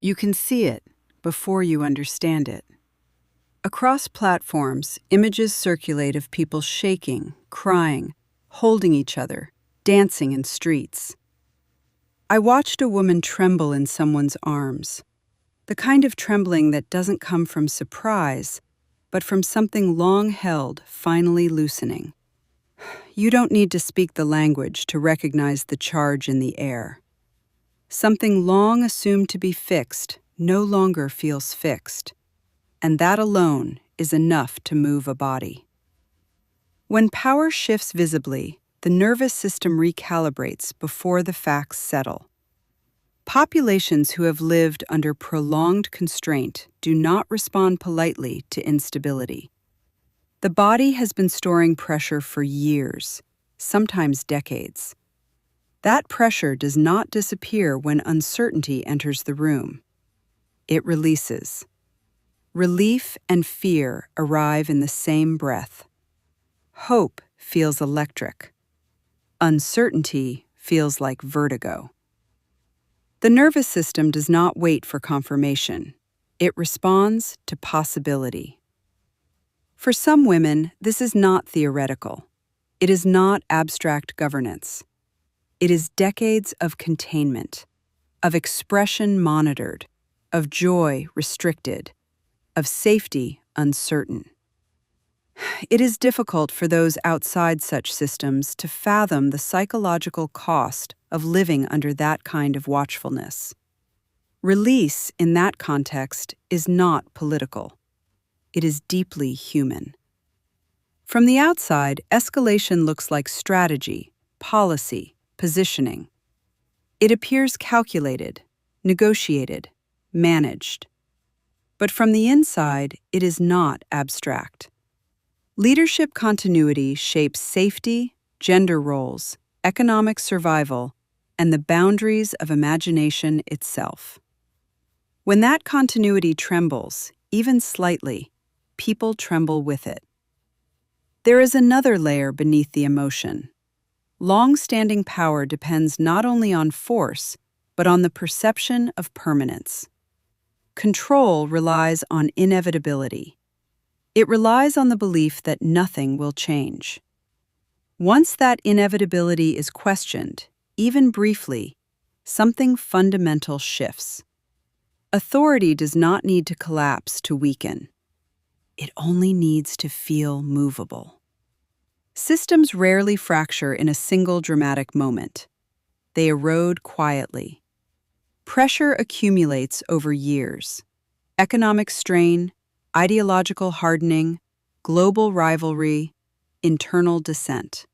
You can see it before you understand it. Across platforms, images circulate of people shaking, crying, holding each other, dancing in streets. I watched a woman tremble in someone's arms, the kind of trembling that doesn't come from surprise, but from something long held finally loosening. You don't need to speak the language to recognize the charge in the air. Something long assumed to be fixed no longer feels fixed, and that alone is enough to move a body. When power shifts visibly, the nervous system recalibrates before the facts settle. Populations who have lived under prolonged constraint do not respond politely to instability. The body has been storing pressure for years, sometimes decades. That pressure does not disappear when uncertainty enters the room. It releases. Relief and fear arrive in the same breath. Hope feels electric. Uncertainty feels like vertigo. The nervous system does not wait for confirmation. It responds to possibility. For some women, this is not theoretical. It is not abstract governance. It is decades of containment, of expression monitored, of joy restricted, of safety uncertain. It is difficult for those outside such systems to fathom the psychological cost of living under that kind of watchfulness. Release, in that context, is not political. It is deeply human. From the outside, escalation looks like strategy, policy, positioning. It appears calculated, negotiated, managed. But from the inside, it is not abstract. Leadership continuity shapes safety, gender roles, economic survival, and the boundaries of imagination itself. When that continuity trembles, even slightly, people tremble with it. There is another layer beneath the emotion. Long-standing power depends not only on force, but on the perception of permanence. Control relies on inevitability. It relies on the belief that nothing will change. Once that inevitability is questioned, even briefly, something fundamental shifts. Authority does not need to collapse to weaken. It only needs to feel movable. Systems rarely fracture in a single dramatic moment. They erode quietly. Pressure accumulates over years. Economic strain, ideological hardening, global rivalry, internal dissent.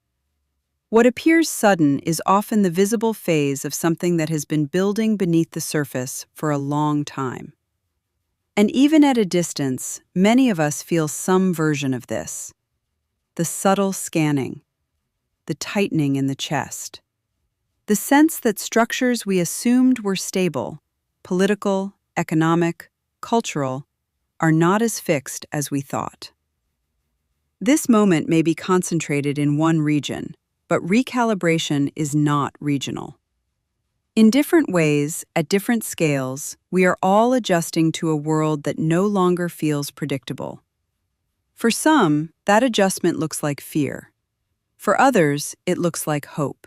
What appears sudden is often the visible phase of something that has been building beneath the surface for a long time. And even at a distance, many of us feel some version of this. The subtle scanning, the tightening in the chest, the sense that structures we assumed were stable, political, economic, cultural, are not as fixed as we thought. This moment may be concentrated in one region, but recalibration is not regional. In different ways, at different scales, we are all adjusting to a world that no longer feels predictable. For some, that adjustment looks like fear. For others, it looks like hope.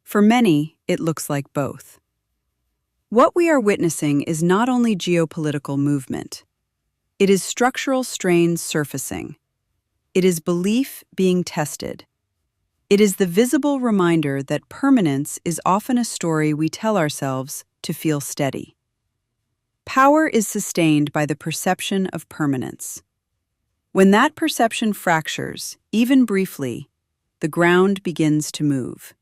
For many, it looks like both. What we are witnessing is not only geopolitical movement. It is structural strain surfacing. It is belief being tested. It is the visible reminder that permanence is often a story we tell ourselves to feel steady. Power is sustained by the perception of permanence. When that perception fractures, even briefly, the ground begins to move.